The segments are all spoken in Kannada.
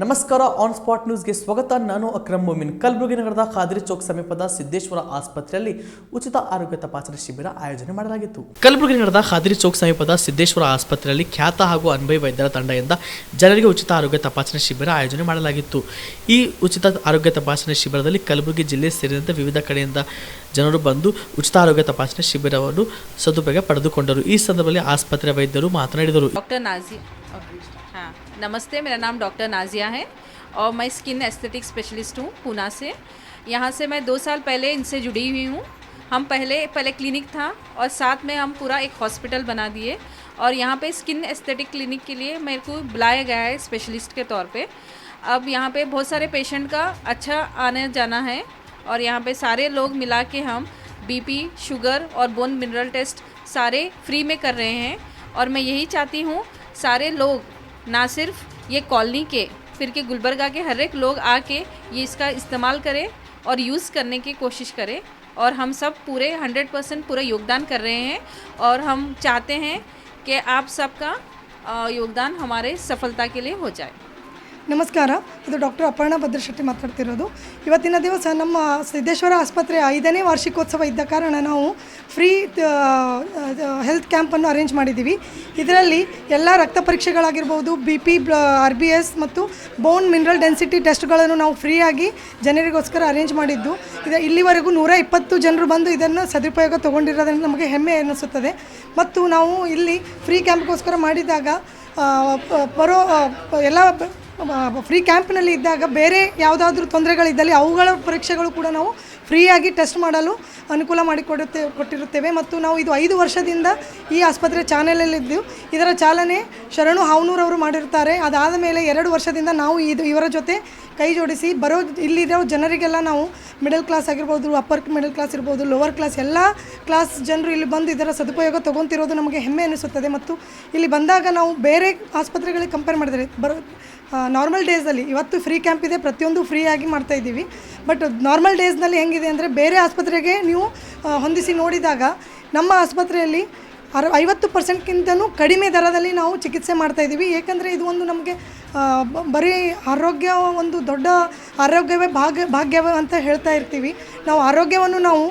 ನಮಸ್ಕಾರ ಆನ್ ಸ್ಪಾಟ್ ನ್ಯೂಸ್ಗೆ ಸ್ವಾಗತ. ನಾನು ಅಕ್ರಮ್ ಮೊಮಿನ್. ಕಲಬುರಗಿ ನಗರದ ಖಾದ್ರಿ ಚೌಕ್ ಸಮೀಪದ ಸಿದ್ದೇಶ್ವರ ಆಸ್ಪತ್ರೆಯಲ್ಲಿ ಉಚಿತ ಆರೋಗ್ಯ ತಪಾಸಣೆ ಶಿಬಿರ ಆಯೋಜನೆ ಮಾಡಲಾಗಿತ್ತು. ಕಲಬುರಗಿ ನಗರದ ಖಾದ್ರಿ ಚೌಕ್ ಸಮೀಪದ ಸಿದ್ದೇಶ್ವರ ಆಸ್ಪತ್ರೆಯಲ್ಲಿ ಖ್ಯಾತ ಹಾಗೂ ಅನುಭವಿ ವೈದ್ಯರ ತಂಡದಿಂದ ಜನರಿಗೆ ಉಚಿತ ಆರೋಗ್ಯ ತಪಾಸಣೆ ಶಿಬಿರ ಆಯೋಜನೆ ಮಾಡಲಾಗಿತ್ತು. ಈ ಉಚಿತ ಆರೋಗ್ಯ ತಪಾಸಣೆ ಶಿಬಿರದಲ್ಲಿ ಕಲಬುರಗಿ ಜಿಲ್ಲೆ ಸೇರಿದಂತೆ ವಿವಿಧ ಕಡೆಯಿಂದ ಜನರು ಬಂದು ಉಚಿತ ಆರೋಗ್ಯ ತಪಾಸಣೆ ಶಿಬಿರವನ್ನು ಸದುಪಯೋಗ ಪಡೆದುಕೊಂಡರು. ಈ ಸಂದರ್ಭದಲ್ಲಿ ಆಸ್ಪತ್ರೆ ವೈದ್ಯರು ಮಾತನಾಡಿದರು. नमस्ते, मेरा नाम डॉक्टर नाजिया है और मैं स्किन एस्थेटिक स्पेशलिस्ट हूँ पूना से। यहाँ से मैं 2 साल पहले इनसे जुड़ी हुई हूँ। हम पहले क्लिनिक था और साथ में हम पूरा एक हॉस्पिटल बना दिए और यहाँ पे स्किन एस्थेटिक क्लिनिक के लिए मेरे को बुलाया गया है स्पेशलिस्ट के तौर पे। अब यहाँ पे बहुत सारे पेशेंट का अच्छा आने जाना है और यहाँ पे सारे लोग मिला के हम बीपी, शुगर और बोन मिनरल टेस्ट सारे फ्री में कर रहे हैं। और मैं यही चाहती हूँ सारे लोग, ना सिर्फ ये कॉलोनी के, फिर के गुलबर्गा के हर एक लोग आके ये इसका इस्तेमाल करें और यूज़ करने की कोशिश करें। और हम सब पूरे 100% पूरा योगदान कर रहे हैं और हम चाहते हैं कि आप सबका योगदान हमारे सफलता के लिए हो जाए। ನಮಸ್ಕಾರ, ಇದು ಡಾಕ್ಟರ್ ಅಪರ್ಣಾ ಭದ್ರಶೆಟ್ಟಿ ಮಾತಾಡ್ತಿರೋದು. ಇವತ್ತಿನ ದಿವಸ ನಮ್ಮ ಸಿದ್ದೇಶ್ವರ ಆಸ್ಪತ್ರೆ 5ನೇ ವಾರ್ಷಿಕೋತ್ಸವ ಇದ್ದ ಕಾರಣ ನಾವು ಫ್ರೀ ಹೆಲ್ತ್ ಕ್ಯಾಂಪನ್ನು ಅರೇಂಜ್ ಮಾಡಿದ್ದೀವಿ. ಇದರಲ್ಲಿ ಎಲ್ಲ ರಕ್ತ ಪರೀಕ್ಷೆಗಳಾಗಿರ್ಬೋದು, BP, RBS ಮತ್ತು ಬೋನ್ ಮಿನರಲ್ ಡೆನ್ಸಿಟಿ ಟೆಸ್ಟ್ಗಳನ್ನು ನಾವು ಫ್ರೀಯಾಗಿ ಜನರಿಗೋಸ್ಕರ ಅರೇಂಜ್ ಮಾಡಿದ್ದು. ಇಲ್ಲಿವರೆಗೂ 120 ಜನರು ಬಂದು ಇದನ್ನು ಸದುಪಯೋಗ ತೊಗೊಂಡಿರೋದ್ರಿಂದ ನಮಗೆ ಹೆಮ್ಮೆ ಅನ್ನಿಸುತ್ತದೆ. ಮತ್ತು ನಾವು ಇಲ್ಲಿ ಫ್ರೀ ಕ್ಯಾಂಪ್ಗೋಸ್ಕರ ಮಾಡಿದಾಗ ಬರೋ ಎಲ್ಲ ಫ್ರೀ ಕ್ಯಾಂಪ್ನಲ್ಲಿ ಇದ್ದಾಗ ಬೇರೆ ಯಾವುದಾದ್ರೂ ತೊಂದರೆಗಳಿದ್ದಲ್ಲಿ ಅವುಗಳ ಪರೀಕ್ಷೆಗಳು ಕೂಡ ನಾವು ಫ್ರೀಯಾಗಿ ಟೆಸ್ಟ್ ಮಾಡಲು ಅನುಕೂಲ ಕೊಟ್ಟಿರುತ್ತೇವೆ. ಮತ್ತು ನಾವು ಇದು 5 ವರ್ಷದಿಂದ ಈ ಆಸ್ಪತ್ರೆ ಚಾನಲಲ್ಲಿದ್ದು ಇದರ ಚಾಲನೆ ಶರಣು ಹಾವನೂರವರು ಮಾಡಿರ್ತಾರೆ. ಅದಾದ ಮೇಲೆ 2 ವರ್ಷದಿಂದ ನಾವು ಇವರ ಜೊತೆ ಕೈ ಜೋಡಿಸಿ ಇಲ್ಲಿರೋ ಜನರಿಗೆಲ್ಲ ನಾವು ಮಿಡಲ್ ಕ್ಲಾಸ್ ಆಗಿರ್ಬೋದು, ಅಪ್ಪರ್ ಮಿಡಲ್ ಕ್ಲಾಸ್ ಇರ್ಬೋದು, ಲೋವರ್ ಕ್ಲಾಸ್ ಎಲ್ಲ ಕ್ಲಾಸ್ ಜನರು ಇಲ್ಲಿ ಬಂದು ಇದರ ಸದುಪಯೋಗ ತೊಗೊತಿರೋದು ನಮಗೆ ಹೆಮ್ಮೆ ಅನಿಸುತ್ತದೆ. ಮತ್ತು ಇಲ್ಲಿ ಬಂದಾಗ ನಾವು ಬೇರೆ ಆಸ್ಪತ್ರೆಗಳಿಗೆ ಕಂಪೇರ್ ಮಾಡಿದರೆ ನಾರ್ಮಲ್ ಡೇಸಲ್ಲಿ ಇವತ್ತು ಫ್ರೀ ಕ್ಯಾಂಪ್ ಇದೆ, ಪ್ರತಿಯೊಂದು ಫ್ರೀಯಾಗಿ ಮಾಡ್ತಾಯಿದ್ದೀವಿ. ಬಟ್ ನಾರ್ಮಲ್ ಡೇಸ್ನಲ್ಲಿ ಹೆಂಗಿದೆ ಅಂದರೆ ಬೇರೆ ಆಸ್ಪತ್ರೆಗೆ ನೀವು ಹೊಂದಿಸಿ ನೋಡಿದಾಗ ನಮ್ಮ ಆಸ್ಪತ್ರೆಯಲ್ಲಿ 50%ಕ್ಕಿಂತಲೂ ಕಡಿಮೆ ದರದಲ್ಲಿ ನಾವು ಚಿಕಿತ್ಸೆ ಮಾಡ್ತಾಯಿದ್ದೀವಿ. ಏಕೆಂದರೆ ಇದು ಒಂದು ನಮಗೆ ಬರೀ ಆರೋಗ್ಯ, ಒಂದು ದೊಡ್ಡ ಆರೋಗ್ಯವೇ ಭಾಗ್ಯವೇ ಅಂತ ಹೇಳ್ತಾ ಇರ್ತೀವಿ. ನಾವು ಆರೋಗ್ಯವನ್ನು ನಾವು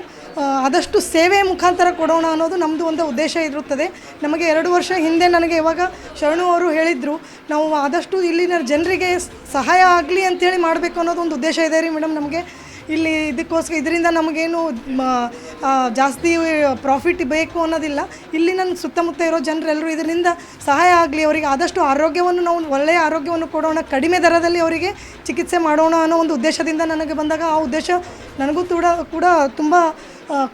ಆದಷ್ಟು ಸೇವೆ ಮುಖಾಂತರ ಕೊಡೋಣ ಅನ್ನೋದು ನಮ್ಮದು ಒಂದು ಉದ್ದೇಶ ಇರುತ್ತದೆ. ನಮಗೆ 2 ವರ್ಷ ಹಿಂದೆ ನನಗೆ ಇವಾಗ ಶರಣು ಅವರು ಹೇಳಿದರು, ನಾವು ಆದಷ್ಟು ಇಲ್ಲಿನ ಜನರಿಗೆ ಸಹಾಯ ಆಗಲಿ ಅಂಥೇಳಿ ಮಾಡಬೇಕು ಅನ್ನೋದು ಒಂದು ಉದ್ದೇಶ ಇದೆ ರೀ ಮೇಡಮ್ ನಮಗೆ. ಇಲ್ಲಿ ಇದರಿಂದ ನಮಗೇನು ಜಾಸ್ತಿ ಪ್ರಾಫಿಟ್ ಬೇಕು ಅನ್ನೋದಿಲ್ಲ. ಇಲ್ಲಿ ನನ್ನ ಸುತ್ತಮುತ್ತ ಇರೋ ಜನರೆಲ್ಲರೂ ಇದರಿಂದ ಸಹಾಯ ಆಗಲಿ, ಅವರಿಗೆ ಆದಷ್ಟು ಆರೋಗ್ಯವನ್ನು ನಾವು ಒಳ್ಳೆಯ ಆರೋಗ್ಯವನ್ನು ಕೊಡೋಣ, ಕಡಿಮೆ ದರದಲ್ಲಿ ಅವರಿಗೆ ಚಿಕಿತ್ಸೆ ಮಾಡೋಣ ಅನ್ನೋ ಒಂದು ಉದ್ದೇಶದಿಂದ ನನಗೆ ಬಂದಾಗ ಆ ಉದ್ದೇಶ ನನಗೂ ಕೂಡ ತುಂಬ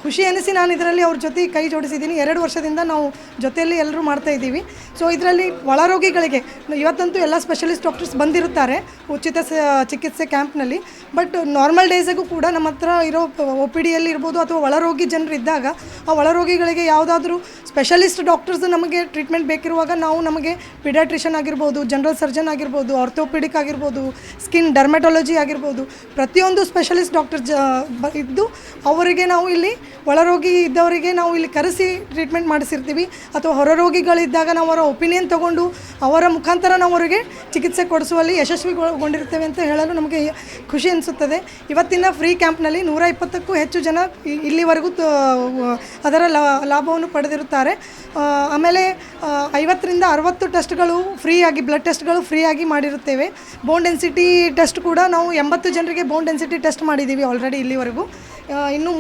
ಖುಷಿ ಅನಿಸಿ ನಾನು ಇದರಲ್ಲಿ ಅವ್ರ ಜೊತೆ ಕೈ ಜೋಡಿಸಿದ್ದೀನಿ. 2 ವರ್ಷದಿಂದ ನಾವು ಜೊತೆಯಲ್ಲಿ ಎಲ್ಲರೂ ಮಾಡ್ತಾಯಿದ್ದೀವಿ. ಸೊ ಇದರಲ್ಲಿ ಒಳರೋಗಿಗಳಿಗೆ ಇವತ್ತಂತೂ ಎಲ್ಲ ಸ್ಪೆಷಲಿಸ್ಟ್ ಡಾಕ್ಟರ್ಸ್ ಬಂದಿರುತ್ತಾರೆ ಉಚಿತ ಚಿಕಿತ್ಸೆ ಕ್ಯಾಂಪ್ನಲ್ಲಿ. ಬಟ್ ನಾರ್ಮಲ್ ಡೇಸಿಗೂ ಕೂಡ ನಮ್ಮ ಹತ್ರ ಇರೋ OPDಯಲ್ಲಿ ಇರ್ಬೋದು ಅಥವಾ ಒಳರೋಗಿ ಜನರು ಇದ್ದಾಗ ಆ ಒಳರೋಗಿಗಳಿಗೆ ಯಾವುದಾದ್ರೂ ಸ್ಪೆಷಲಿಸ್ಟ್ ಡಾಕ್ಟರ್ಸ್ ನಮಗೆ ಟ್ರೀಟ್ಮೆಂಟ್ ಬೇಕಿರುವಾಗ ನಮಗೆ ಪಿಡಿಯಾಟ್ರಿಷನ್ ಆಗಿರ್ಬೋದು, ಜನರಲ್ ಸರ್ಜನ್ ಆಗಿರ್ಬೋದು, ಆರ್ಥೋಪೆಡಿಕ್ ಆಗಿರ್ಬೋದು, ಸ್ಕಿನ್ ಡರ್ಮೆಟಾಲಜಿ ಆಗಿರ್ಬೋದು, ಪ್ರತಿಯೊಂದು ಸ್ಪೆಷಲಿಸ್ಟ್ ಡಾಕ್ಟರ್ ಇದ್ದು ಅವರಿಗೆ ನಾವು ಇಲ್ಲಿ ಒಳರೋಗಿ ಇದ್ದವರಿಗೆ ನಾವು ಇಲ್ಲಿ ಕರೆಸಿ ಟ್ರೀಟ್ಮೆಂಟ್ ಮಾಡಿಸಿರ್ತೀವಿ. ಅಥವಾ ಹೊರರೋಗಿಗಳಿದ್ದಾಗ ನಾವು ಅವರ ಒಪಿನಿಯನ್ ತೊಗೊಂಡು ಅವರ ಮುಖಾಂತರ ನಾವು ಅವರಿಗೆ ಚಿಕಿತ್ಸೆ ಕೊಡಿಸುವಲ್ಲಿ ಯಶಸ್ವಿಗೊಂಡಿರ್ತೇವೆ ಅಂತ ಹೇಳಲು ನಮಗೆ ಖುಷಿ ಅನಿಸುತ್ತದೆ. ಇವತ್ತಿನ ಫ್ರೀ ಕ್ಯಾಂಪ್ನಲ್ಲಿ 120ಕ್ಕೂ ಹೆಚ್ಚು ಜನ ಇಲ್ಲಿವರೆಗೂ ಅದರ ಲಾಭವನ್ನು ಪಡೆದಿರುತ್ತಾರೆ. ಆಮೇಲೆ 50ರಿಂದ 60 ಟೆಸ್ಟ್ಗಳು ಫ್ರೀಯಾಗಿ, ಬ್ಲಡ್ ಟೆಸ್ಟ್ಗಳು ಫ್ರೀಯಾಗಿ ಮಾಡಿರುತ್ತೇವೆ. ಬೋನ್ ಡೆನ್ಸಿಟಿ ಟೆಸ್ಟ್ ಕೂಡ ನಾವು 80 ಜನರಿಗೆ ಬೋನ್ ಡೆನ್ಸಿಟಿ ಟೆಸ್ಟ್ ಮಾಡಿದ್ದೀವಿ ಆಲ್ರೆಡಿ ಇಲ್ಲಿವರೆಗೂ. ಇನ್ನೂ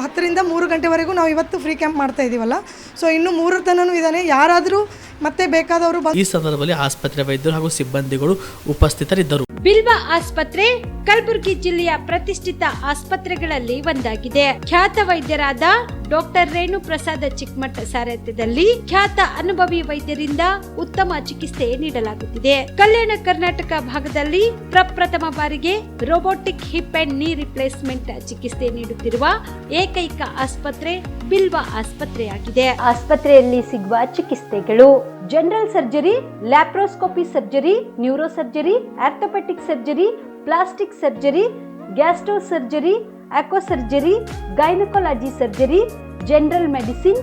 10ರಿಂದ 3 ಗಂಟೆವರೆಗೂ ನಾವು ಇವತ್ತು ಫ್ರೀ ಕ್ಯಾಂಪ್ ಮಾಡ್ತಾ ಇದ್ದೀವಲ್ಲ. ಸೊ ಇನ್ನೂ 3 ತನೂ ಇದ್ದಾನೆ. ಯಾರಾದರೂ ಮತ್ತೆ ಬೇಕಾದವರು ಈ ಸಂದರ್ಭದಲ್ಲಿ ಆಸ್ಪತ್ರೆ ವೈದ್ಯರು ಹಾಗೂ ಸಿಬ್ಬಂದಿಗಳು ಉಪಸ್ಥಿತರಿದ್ದರು. ಬಿಲ್ವಾ ಆಸ್ಪತ್ರೆ ಕಲಬುರಗಿ ಜಿಲ್ಲೆಯ ಪ್ರತಿಷ್ಠಿತ ಆಸ್ಪತ್ರೆಗಳಲ್ಲಿ ಒಂದಾಗಿದೆ. ಖ್ಯಾತ ವೈದ್ಯರಾದ ಡಾಕ್ಟರ್ ರೇಣು ಪ್ರಸಾದ್ ಚಿಕ್ಕಮಠ ಸಾರಥ್ಯದಲ್ಲಿ ಖ್ಯಾತ ಅನುಭವಿ ವೈದ್ಯರಿಂದ ಉತ್ತಮ ಚಿಕಿತ್ಸೆ ನೀಡಲಾಗುತ್ತಿದೆ. ಕಲ್ಯಾಣ ಕರ್ನಾಟಕ ಭಾಗದಲ್ಲಿ ಪ್ರಪ್ರಥಮ ಬಾರಿಗೆ robotic hip and knee replacement ಚಿಕಿತ್ಸೆ ನೀಡುತ್ತಿರುವ ಏಕೈಕ ಆಸ್ಪತ್ರೆ ಬಿಲ್ವಾ ಆಸ್ಪತ್ರೆಯಾಗಿದೆ. ಆಸ್ಪತ್ರೆಯಲ್ಲಿ ಸಿಗುವ ಚಿಕಿತ್ಸೆಗಳು: general surgery, laparoscopy surgery, neuro surgery, orthopaedic surgery, plastic surgery, gastro surgery, ಆಕ್ವಾ surgery, gynaecology surgery, general medicine,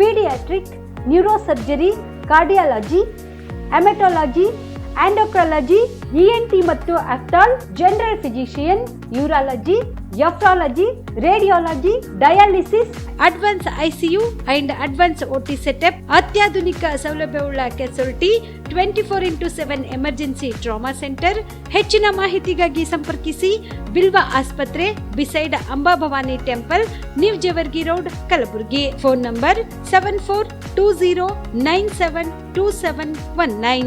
paediatric, neuro surgery, cardiology, haematology, endocrinology, ENT ಮತ್ತು ophthal, general physician, urology, nephrology, radiology, dialysis, advance ICU and advance OT setup, ಅತ್ಯಾಧುನಿಕ ಸೌಲಭ್ಯವುಳ್ಳ casualty, 24x7 emergency trauma centre. ಹೆಚ್ಚಿನ ಮಾಹಿತಿಗಾಗಿ ಸಂಪರ್ಕಿಸಿ ಬಿಲ್ವ ಆಸ್ಪತ್ರೆ, beside Amba Bhavani temple, new Jevargi road, Kalaburagi. Phone number 7420972719.